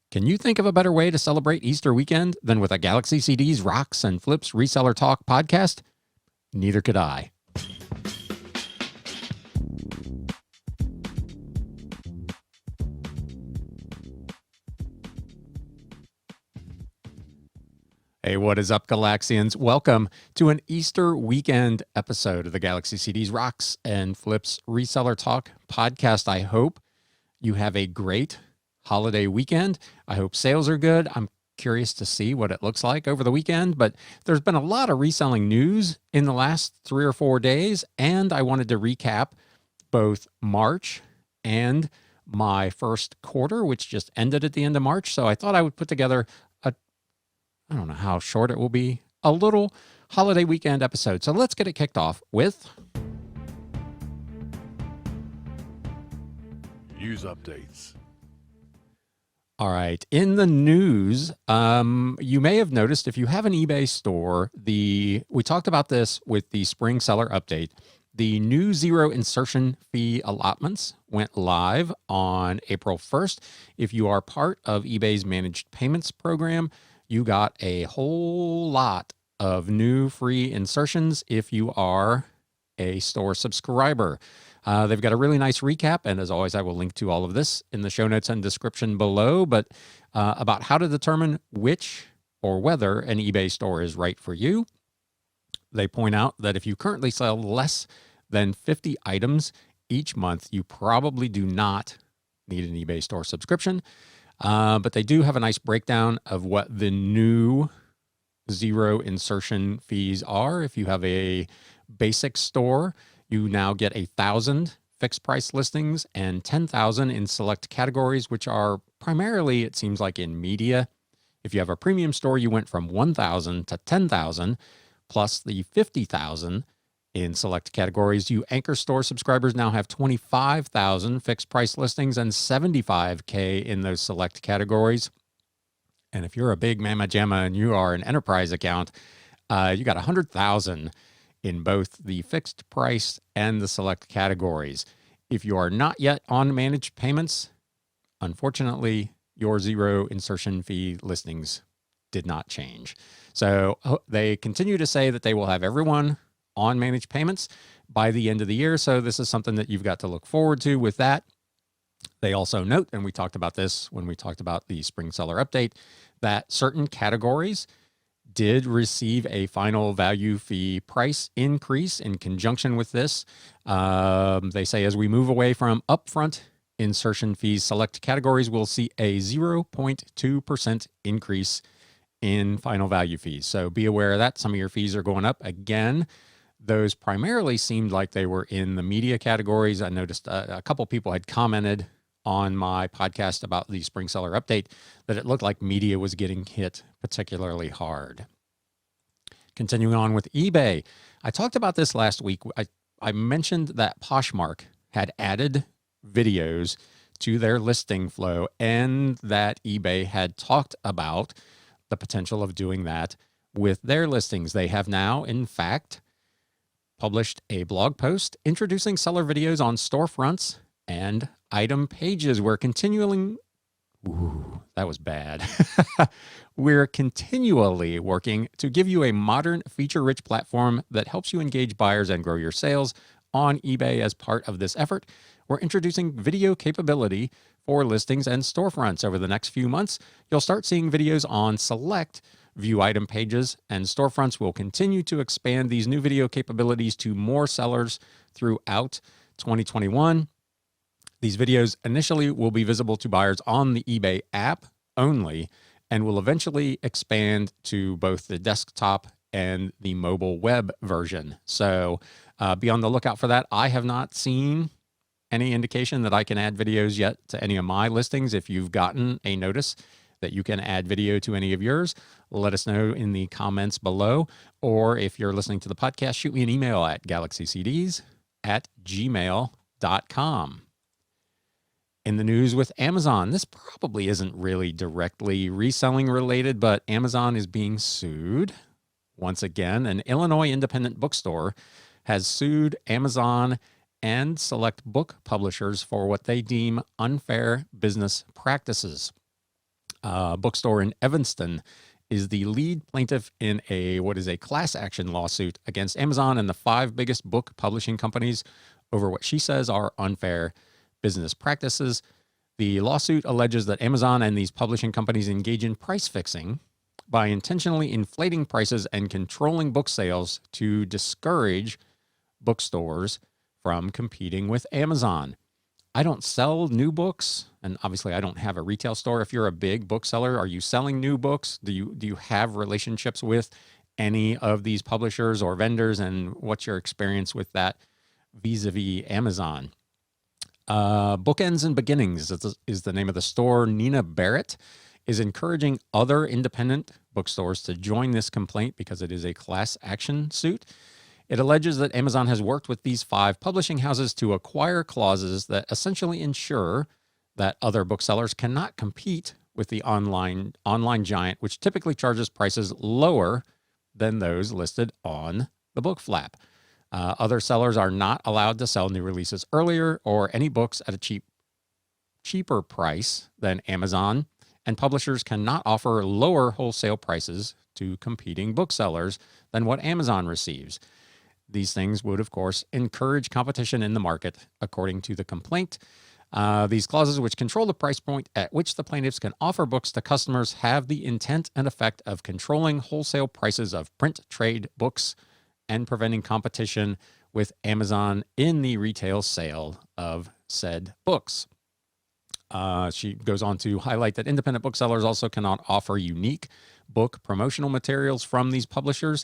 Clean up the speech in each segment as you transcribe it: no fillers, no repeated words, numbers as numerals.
Can you think of a better way to celebrate Easter weekend than with a Galaxy CDs, Rocks, and Flips Reseller Talk podcast? Neither could I. Hey, what is up, Galaxians? Welcome to an Easter weekend episode of the Galaxy CDs, Rocks, and Flips Reseller Talk podcast. I hope you have a great holiday weekend. I hope sales are good. I'm curious to see what it looks like over the weekend, but there's been a lot of reselling news in the last 3 or 4 days, and I wanted to recap both March and my first quarter, which just ended at the end of March. So I thought I would put together I don't know how short it will be, a little holiday weekend episode. So let's get it kicked off with news updates. All right. In the news, you may have noticed if you have an eBay store, we talked about this with the spring seller update. The new zero insertion fee allotments went live on April 1st. If you are part of eBay's managed payments program, you got a whole lot of new free insertions if you are a store subscriber. They've got a really nice recap, and as always, I will link to all of this in the show notes and description below, but about how to determine which or whether an eBay store is right for you. They point out that if you currently sell less than 50 items each month, you probably do not need an eBay store subscription. But they do have a nice breakdown of what the new zero insertion fees are. If you have a basic store, you now get 1,000 fixed price listings and 10,000 in select categories, which are primarily, it seems like, in media. If you have a premium store, you went from 1,000 to 10,000 plus the 50,000 in select categories. You anchor store subscribers now have 25,000 fixed price listings and 75K in those select categories. And if you're a big mama jamma and you are an enterprise account, you got 100,000 in both the fixed price and the select categories. If you are not yet on managed payments, unfortunately, your zero insertion fee listings did not change. So they continue to say that they will have everyone on managed payments by the end of the year. So this is something that you've got to look forward to with that. They also note, and we talked about this when we talked about the spring seller update, that certain categories did receive a final value fee price increase in conjunction with this. They say as we move away from upfront insertion fees, select categories will see a 0.2% increase in final value fees. So be aware of that. Some of your fees are going up. Again, those primarily seemed like they were in the media categories. I noticed a couple people had commented on my podcast about the spring seller update that it looked like media was getting hit particularly hard. Continuing on with eBay, I talked about this last week. I mentioned that Poshmark had added videos to their listing flow and that eBay had talked about the potential of doing that with their listings. They have now, in fact, published a blog post introducing seller videos on storefronts and item pages. We're continually, that was bad. We're continually working to give you a modern, feature-rich platform that helps you engage buyers and grow your sales on eBay. As part of this effort, we're introducing video capability for listings and storefronts. Over the next few months, you'll start seeing videos on select view item pages, and storefronts will continue to expand these new video capabilities to more sellers throughout 2021. These videos initially will be visible to buyers on the eBay app only and will eventually expand to both the desktop and the mobile web version. So be on the lookout for that. I have not seen any indication that I can add videos yet to any of my listings. If you've gotten a notice that you can add video to any of yours, let us know in the comments below. Or if you're listening to the podcast, shoot me an email at galaxycds@gmail.com. In the news with Amazon, this probably isn't really directly reselling related, but Amazon is being sued. Once again, an Illinois independent bookstore has sued Amazon and select book publishers for what they deem unfair business practices. bookstore in Evanston is the lead plaintiff in what is a class action lawsuit against Amazon and the 5 biggest book publishing companies over what she says are unfair business practices. The lawsuit alleges that Amazon and these publishing companies engage in price fixing by intentionally inflating prices and controlling book sales to discourage bookstores from competing with Amazon. I don't sell new books, and obviously I don't have a retail store. If you're a big bookseller, are you selling new books? Do you have relationships with any of these publishers or vendors, and what's your experience with that vis-a-vis Amazon? Bookends and Beginnings is the name of the store. Nina Barrett is encouraging other independent bookstores to join this complaint because it is a class action suit. It alleges that Amazon has worked with these 5 publishing houses to acquire clauses that essentially ensure that other booksellers cannot compete with the online giant, which typically charges prices lower than those listed on the book flap. Other sellers are not allowed to sell new releases earlier or any books at a cheaper price than Amazon, and publishers cannot offer lower wholesale prices to competing booksellers than what Amazon receives. These things would, of course, encourage competition in the market, according to the complaint. These clauses, which control the price point at which the plaintiffs can offer books to customers, have the intent and effect of controlling wholesale prices of print trade books and preventing competition with Amazon in the retail sale of said books. She goes on to highlight that independent booksellers also cannot offer unique book promotional materials from these publishers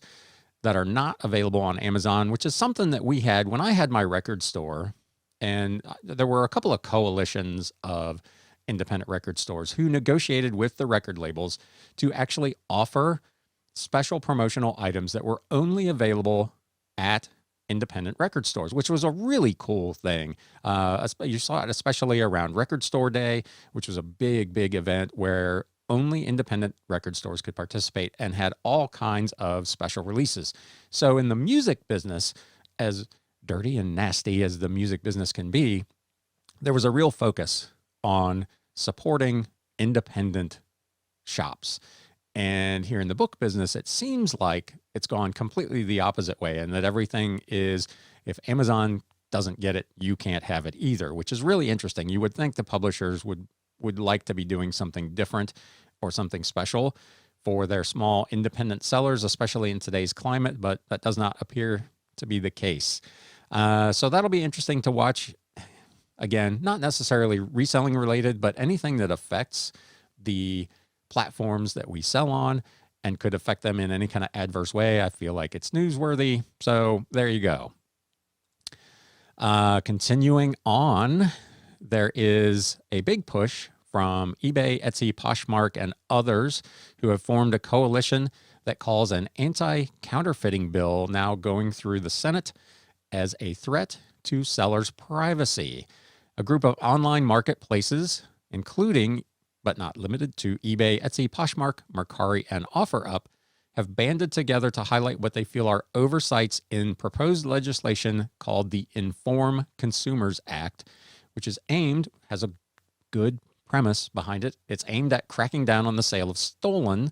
that are not available on Amazon, which is something that we had when I had my record store. And there were a couple of coalitions of independent record stores who negotiated with the record labels to actually offer special promotional items that were only available at independent record stores, which was a really cool thing. You saw it especially around Record Store Day, which was a big, big event where only independent record stores could participate and had all kinds of special releases. So in the music business, as dirty and nasty as the music business can be, there was a real focus on supporting independent shops. And here in the book business, it seems like it's gone completely the opposite way, and that everything is, if Amazon doesn't get it, you can't have it either, which is really interesting. You would think the publishers would like to be doing something different or something special for their small independent sellers, especially in today's climate, but that does not appear to be the case. So that'll be interesting to watch. Again, not necessarily reselling related, but anything that affects the platforms that we sell on and could affect them in any kind of adverse way, I feel like it's newsworthy. So there you go. Continuing on, there is a big push from eBay, Etsy, Poshmark, and others who have formed a coalition that calls an anti-counterfeiting bill now going through the Senate as a threat to sellers' privacy. A group of online marketplaces, including but not limited to eBay, Etsy, Poshmark, Mercari, and OfferUp, have banded together to highlight what they feel are oversights in proposed legislation called the Inform Consumers Act, which has a good premise behind it. It's aimed at cracking down on the sale of stolen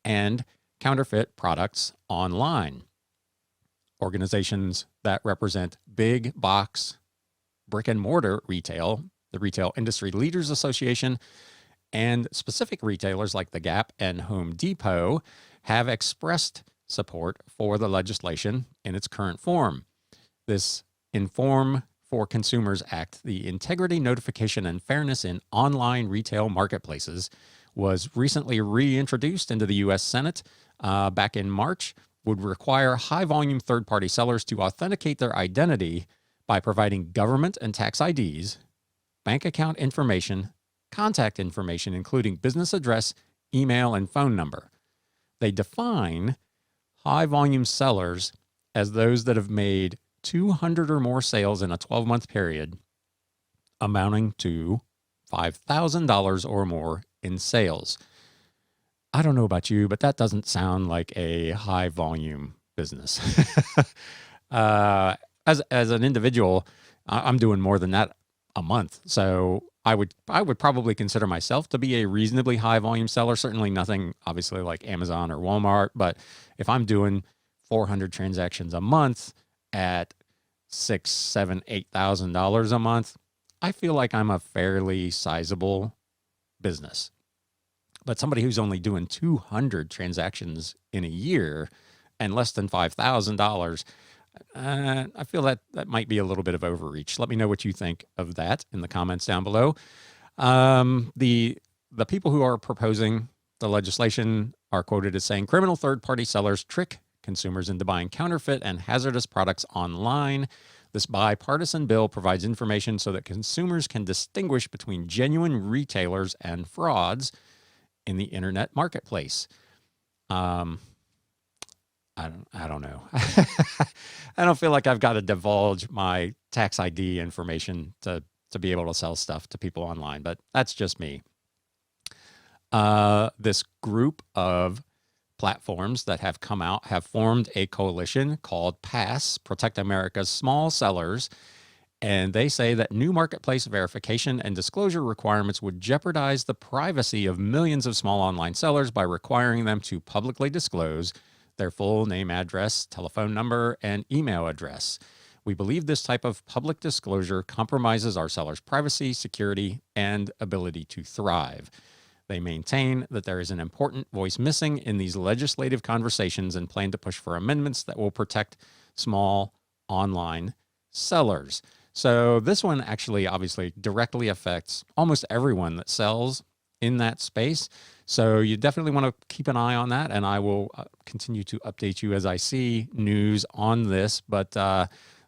and counterfeit products online. Organizations that represent big box brick and mortar retail, the Retail Industry Leaders Association, and specific retailers like The Gap and Home Depot have expressed support for the legislation in its current form. This Inform for Consumers Act, the Integrity, Notification, and Fairness in Online Retail Marketplaces, was recently reintroduced into the U.S. Senate back in March, would require high-volume third-party sellers to authenticate their identity by providing government and tax IDs, bank account information, contact information, including business address, email, and phone number. They define high-volume sellers as those that have made 200 or more sales in a 12-month period, amounting to $5,000 or more in sales. I don't know about you, but that doesn't sound like a high-volume business. As an individual, I'm doing more than that a month. So I would probably consider myself to be a reasonably high volume seller. Certainly nothing obviously like Amazon or Walmart, but if I'm doing 400 transactions a month at six, seven, $8,000 a month, I feel like I'm a fairly sizable business. But somebody who's only doing 200 transactions in a year and less than $5,000, I feel that that might be a little bit of overreach. Let me know what you think of that in the comments down below. The people who are proposing the legislation are quoted as saying, criminal third-party sellers trick consumers into buying counterfeit and hazardous products online. This bipartisan bill provides information so that consumers can distinguish between genuine retailers and frauds in the internet marketplace. I don't know. I don't feel like I've got to divulge my tax ID information to be able to sell stuff to people online, but that's just me. This group of platforms that have come out have formed a coalition called PASS, Protect America's Small Sellers, and they say that new marketplace verification and disclosure requirements would jeopardize the privacy of millions of small online sellers by requiring them to publicly disclose their full name, address, telephone number, and email address. We believe this type of public disclosure compromises our sellers' privacy, security, and ability to thrive. They maintain that there is an important voice missing in these legislative conversations and plan to push for amendments that will protect small online sellers. So this one actually obviously directly affects almost everyone that sells in that space. So you definitely want to keep an eye on that, and I will continue to update you as I see news on this. But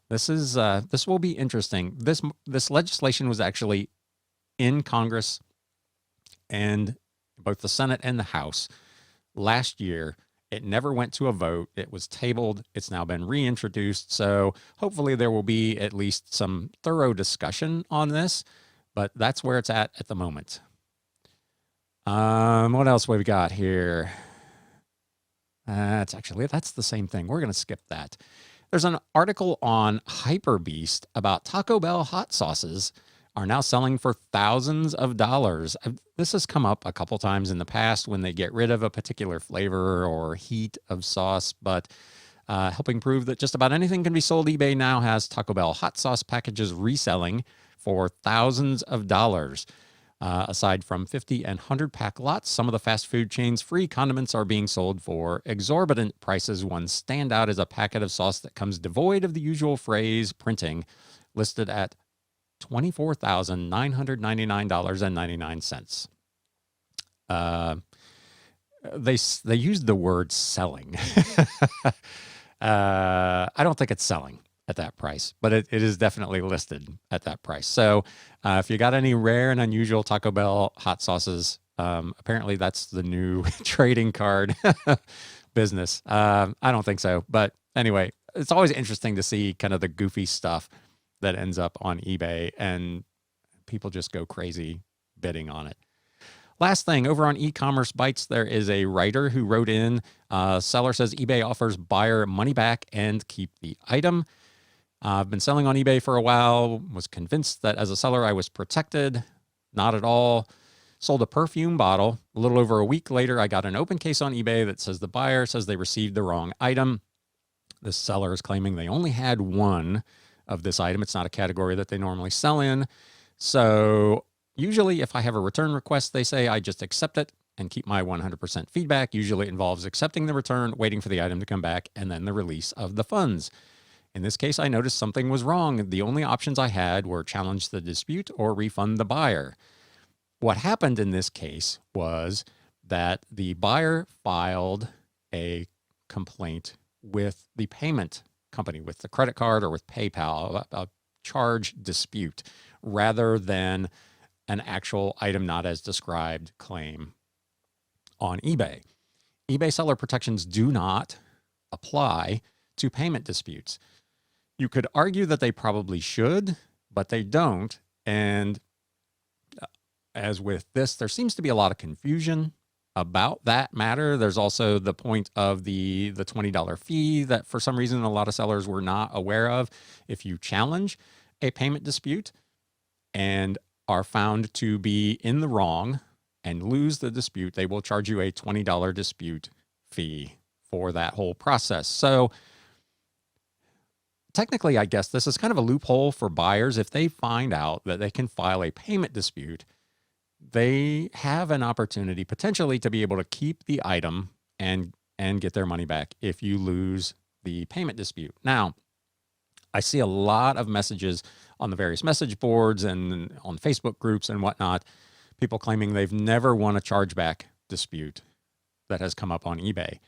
this will be interesting. This legislation was actually in Congress and both the Senate and the House last year. It never went to a vote. It was tabled. It's now been reintroduced. So hopefully there will be at least some thorough discussion on this, but that's where it's at the moment. What else we've got here? That's the same thing. We're going to skip that. There's an article on HyperBeast about Taco Bell hot sauces are now selling for thousands of dollars. This has come up a couple times in the past when they get rid of a particular flavor or heat of sauce, but helping prove that just about anything can be sold, eBay now has Taco Bell hot sauce packages reselling for thousands of dollars. Aside from 50 and 100 pack lots, some of the fast food chains' free condiments are being sold for exorbitant prices. One standout is a packet of sauce that comes devoid of the usual phrase printing, listed at $24,999.99. They used the word selling. I don't think it's selling at that price, but it is definitely listed at that price. So if you got any rare and unusual Taco Bell hot sauces, apparently that's the new trading card business. I don't think so, but anyway, it's always interesting to see kind of the goofy stuff that ends up on eBay, and people just go crazy bidding on it. Last thing, over on e-commerce bites, there is a writer who wrote in, seller says eBay offers buyer money back and keep the item. I've been selling on eBay for a while, was convinced that as a seller I was protected. Not at all. Sold a perfume bottle. A little over a week later, I got an open case on eBay that says the buyer says they received the wrong item. This seller is claiming they only had one of this item. It's not a category that they normally sell in. So usually if I have a return request, they say I just accept it and keep my 100% feedback. Usually it involves accepting the return, waiting for the item to come back, and then the release of the funds. In this case, I noticed something was wrong. The only options I had were challenge the dispute or refund the buyer. What happened in this case was that the buyer filed a complaint with the payment company, with the credit card or with PayPal, a charge dispute, rather than an actual item not as described claim on eBay. eBay seller protections do not apply to payment disputes. You could argue that they probably should, but they don't. And as with this, there seems to be a lot of confusion about that matter. There's also the point of the $20 fee that for some reason a lot of sellers were not aware of. If you challenge a payment dispute and are found to be in the wrong and lose the dispute, they will charge you a $20 dispute fee for that whole process. So technically, I guess this is kind of a loophole for buyers. If they find out that they can file a payment dispute, they have an opportunity potentially to be able to keep the item and get their money back if you lose the payment dispute. Now, I see a lot of messages on the various message boards and on Facebook groups and whatnot, people claiming they've never won a chargeback dispute that has come up on eBay.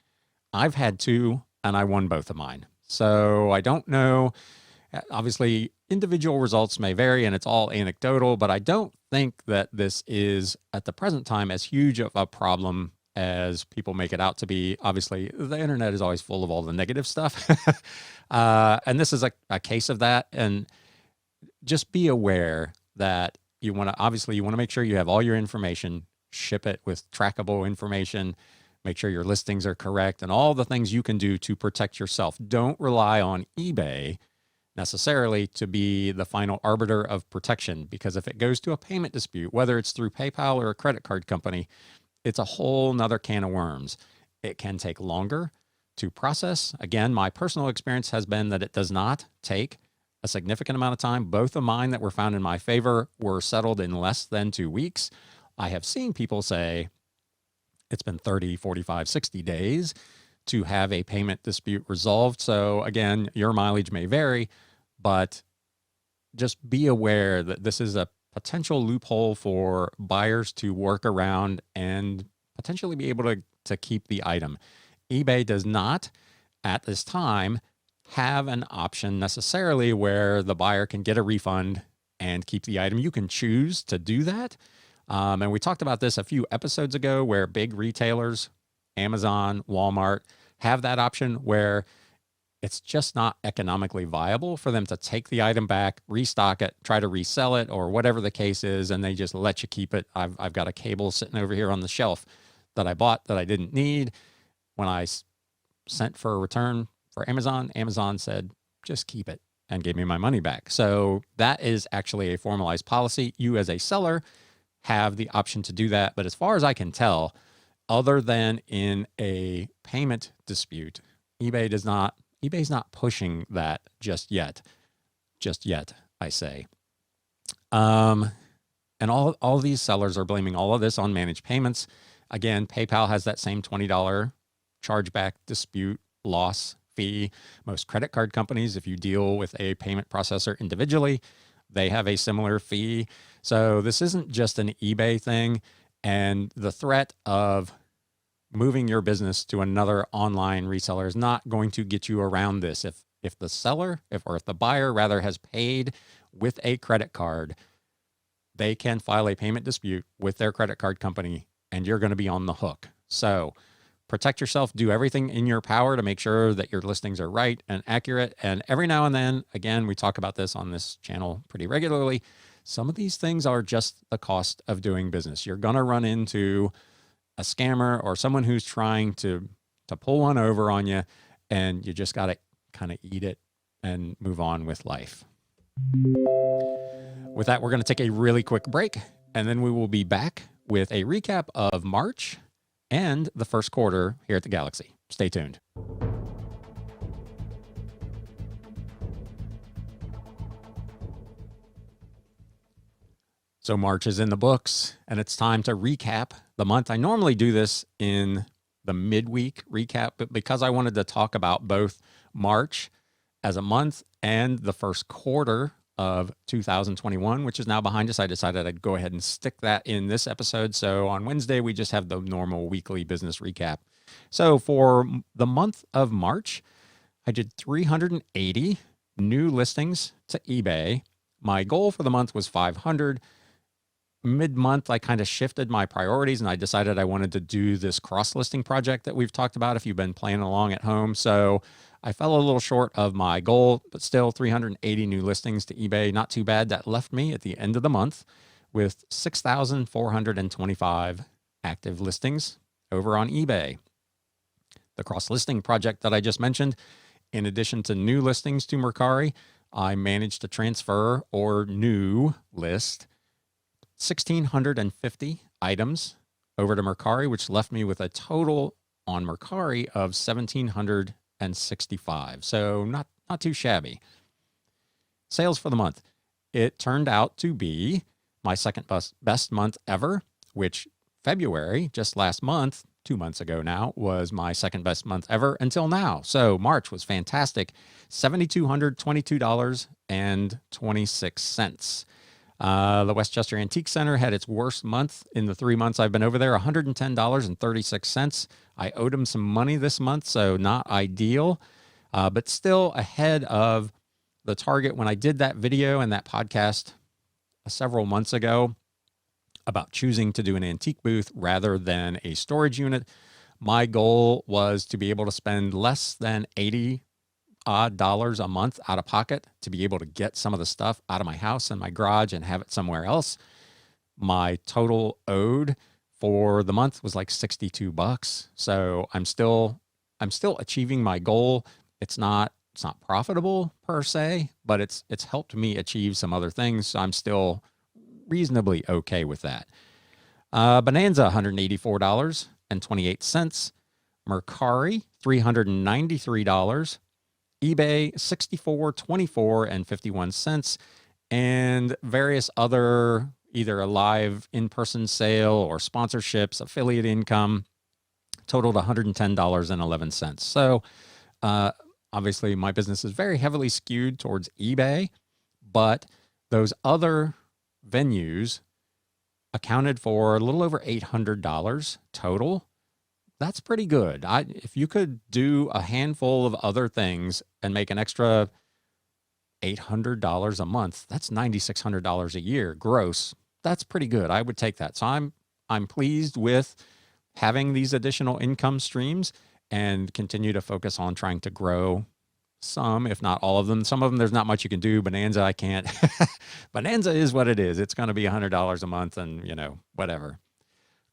I've had two, and I won both of mine. So I don't know. Obviously, individual results may vary, and it's all anecdotal, but I don't think that this is, at the present time, as huge of a problem as people make it out to be. Obviously, the internet is always full of all the negative stuff. And this is a case of that. And just be aware that you want to make sure you have all your information, ship it with trackable information, make sure your listings are correct, and all the things you can do to protect yourself. Don't rely on eBay necessarily to be the final arbiter of protection, because if it goes to a payment dispute, whether it's through PayPal or a credit card company, it's a whole nother can of worms. It can take longer to process. Again, my personal experience has been that it does not take a significant amount of time. Both of mine that were found in my favor were settled in less than 2 weeks. I have seen people say it's been 30, 45, 60 days to have a payment dispute resolved. So again, your mileage may vary, but just be aware that this is a potential loophole for buyers to work around and potentially be able to keep the item. eBay does not, at this time, have an option necessarily where the buyer can get a refund and keep the item. You can choose to do that. And we talked about this a few episodes ago, where big retailers, Amazon, Walmart, have that option where it's just not economically viable for them to take the item back, restock it, try to resell it, or whatever the case is, and they just let you keep it. I've got a cable sitting over here on the shelf that I bought that I didn't need. When I sent for a return for Amazon, Amazon said, just keep it, and gave me my money back. So that is actually a formalized policy. You as a seller have the option to do that. But as far as I can tell, other than in a payment dispute, eBay's not pushing that just yet, I say. And all these sellers are blaming all of this on managed payments. Again, PayPal has that same $20 chargeback dispute loss fee. Most credit card companies, if you deal with a payment processor individually, they have a similar fee. So this isn't just an eBay thing. And the threat of moving your business to another online reseller is not going to get you around this. If the buyer rather has paid with a credit card, they can file a payment dispute with their credit card company, and you're going to be on the hook. So protect yourself, do everything in your power to make sure that your listings are right and accurate. And every now and then, again, we talk about this on this channel pretty regularly, some of these things are just the cost of doing business. You're going to run into a scammer or someone who's trying to pull one over on you, and you just got to kind of eat it and move on with life. With that, we're going to take a really quick break, and then we will be back with a recap of March and the first quarter here at the Galaxy. Stay tuned. So March is in the books, and it's time to recap the month. I normally do this in the midweek recap, but because I wanted to talk about both March as a month and the first quarter of 2021, which is now behind us, I decided I'd go ahead and stick that in this episode. So on Wednesday, we just have the normal weekly business recap. So for the month of March, I did 380 new listings to eBay. My goal for the month was 500. Mid-month, I kind of shifted my priorities, and I decided I wanted to do this cross-listing project that we've talked about if you've been playing along at home. So I fell a little short of my goal, but still 380 new listings to eBay. Not too bad. That left me at the end of the month with 6,425 active listings over on eBay. The cross-listing project that I just mentioned, in addition to new listings to Mercari, I managed to transfer or new list 1,650 items over to Mercari, which left me with a total on Mercari of 1,765. So not too shabby. Sales for the month. It turned out to be my second best month ever, which February, just last month, 2 months ago now, was my second best month ever until now. So March was fantastic. $7,222.26. The Westchester Antique Center had its worst month in the 3 months I've been over there, $110.36. I owed them some money this month, so not ideal, but still ahead of the target when I did that video and that podcast several months ago about choosing to do an antique booth rather than a storage unit. My goal was to be able to spend less than $80 a month out of pocket to be able to get some of the stuff out of my house and my garage and have it somewhere else. My total owed for the month was like $62. So I'm still achieving my goal. It's not profitable per se, but it's helped me achieve some other things. So I'm still reasonably okay with that. Bonanza, $184.28. Mercari, $393. eBay, $64.24.51, and various other either a live in-person sale or sponsorships, affiliate income, totaled $110.11. So obviously my business is very heavily skewed towards eBay, but those other venues accounted for a little over $800 total. That's pretty good. If you could do a handful of other things and make an extra $800 a month, that's $9,600 a year gross. That's pretty good. I would take that. So I'm pleased with having these additional income streams and continue to focus on trying to grow some, if not all of them. Some of them, there's not much you can do. Bonanza, I can't. Bonanza is what it is. It's going to be $100 a month and, whatever.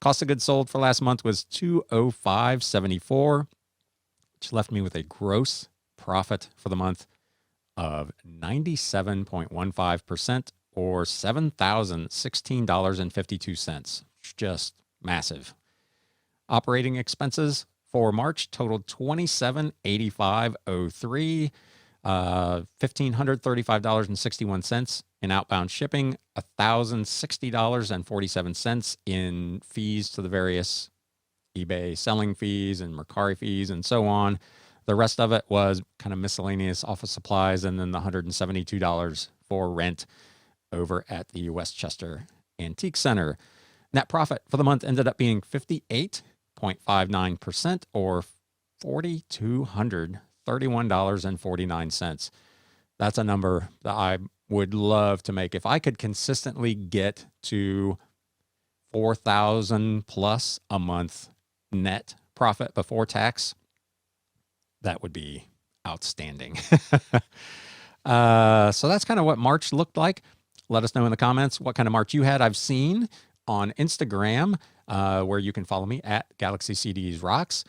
Cost of goods sold for last month was $205.74, which left me with a gross profit for the month of 97.15% or $7,016.52. Just massive. Operating expenses for March totaled $2,785.03, $1,535.61 in outbound shipping, $1,060.47 in fees to the various eBay selling fees and Mercari fees and so on. The rest of it was kind of miscellaneous office supplies, and then the $172 for rent over at the Westchester Antique Center. Net profit for the month ended up being 58.59% or $4,231.49. That's a number that I would love to make. If I could consistently get to 4,000 plus a month net profit before tax, that would be outstanding. So that's kind of what March looked like. Let us know in the comments what kind of March you had. I've seen on Instagram, where you can follow me at Galaxy CDs Rocks,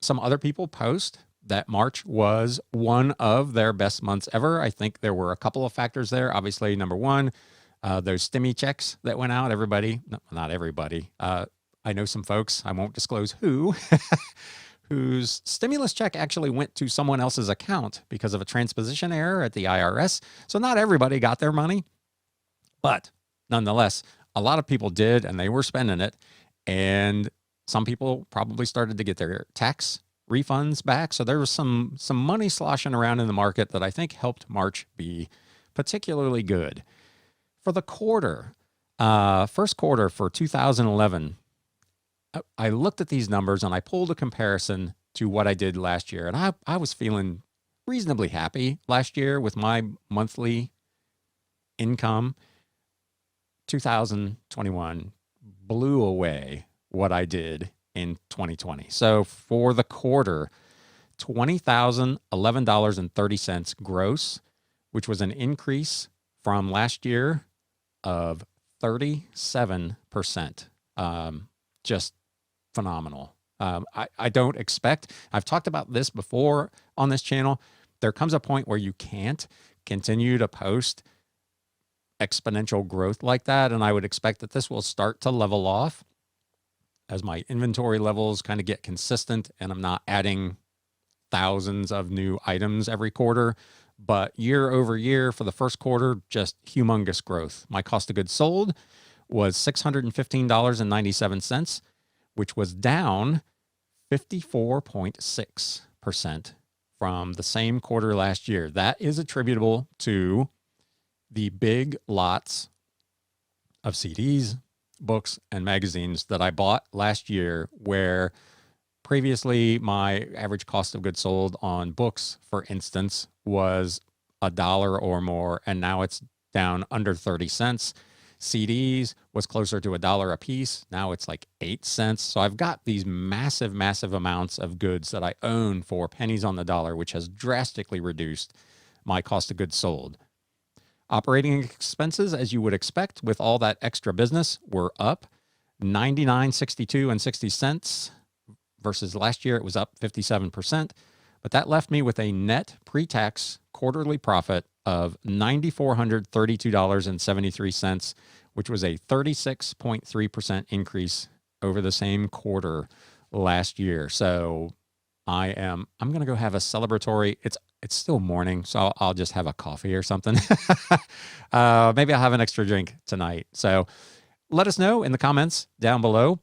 some other people post that March was one of their best months ever. I think there were a couple of factors there. Obviously, number one, those stimmy checks that went out. Everybody, not everybody. I know some folks, I won't disclose who, whose stimulus check actually went to someone else's account because of a transposition error at the IRS. So not everybody got their money, but nonetheless, a lot of people did, and they were spending it. And some people probably started to get their tax refunds back. So there was some money sloshing around in the market that I think helped March be particularly good. For the quarter, first quarter for 2011, I looked at these numbers and I pulled a comparison to what I did last year. And I was feeling reasonably happy last year with my monthly income. 2021 blew away what I did in 2020. So for the quarter, $20,011.30 gross, which was an increase from last year of 37%. Just phenomenal. I don't expect, I've talked about this before on this channel. There comes a point where you can't continue to post exponential growth like that. And I would expect that this will start to level off as my inventory levels kind of get consistent and I'm not adding thousands of new items every quarter. But year over year for the first quarter, just humongous growth. My cost of goods sold was $615.97, which was down 54.6% from the same quarter last year. That is attributable to the big lots of CDs, books, and magazines that I bought last year, where previously my average cost of goods sold on books, for instance, was $1 or more, and now it's down under 30 cents. CDs was closer to $1 a piece. Now it's like 8 cents. So I've got these massive, massive amounts of goods that I own for pennies on the dollar, which has drastically reduced my cost of goods sold. Operating expenses, as you would expect with all that extra business, were up 99.62 and 60 cents versus last year. It was up 57%, but that left me with a net pre-tax quarterly profit of $9,432.73, which was a 36.3% increase over the same quarter last year. So I'm going to go have a celebratory. It's still morning, so I'll just have a coffee or something. Maybe I'll have an extra drink tonight. So let us know in the comments down below.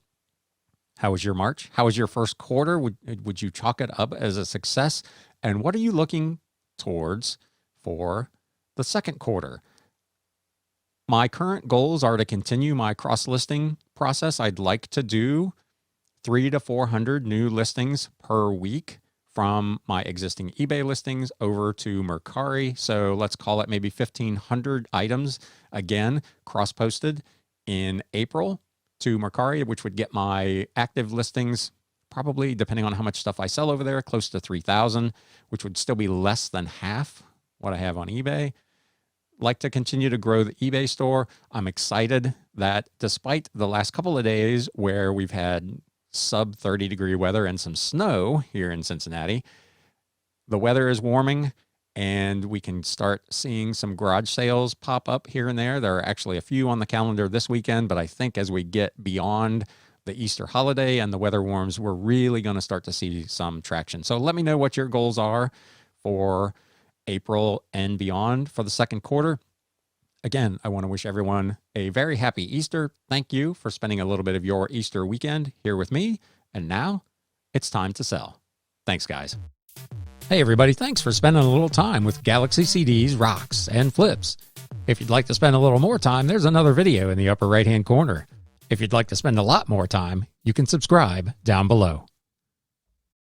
How was your March? How was your first quarter? Would you chalk it up as a success? And what are you looking towards for the second quarter? My current goals are to continue my cross-listing process. I'd like to do 300 to 400 new listings per week from my existing eBay listings over to Mercari. So let's call it maybe 1,500 items, again, cross-posted in April to Mercari, which would get my active listings, probably, depending on how much stuff I sell over there, close to 3,000, which would still be less than half what I have on eBay. Like to continue to grow the eBay store. I'm excited that despite the last couple of days where we've had sub 30 degree weather and some snow here in Cincinnati, the weather is warming and we can start seeing some garage sales pop up here and there. There are actually a few on the calendar this weekend, but I think as we get beyond the Easter holiday and the weather warms, we're really going to start to see some traction. So let me know what your goals are for April and beyond for the second quarter. Again, I want to wish everyone a very happy Easter. Thank you for spending a little bit of your Easter weekend here with me. And now it's time to sell. Thanks, guys. Hey, everybody. Thanks for spending a little time with Galaxy CDs, Rocks, and Flips. If you'd like to spend a little more time, there's another video in the upper right-hand corner. If you'd like to spend a lot more time, you can subscribe down below.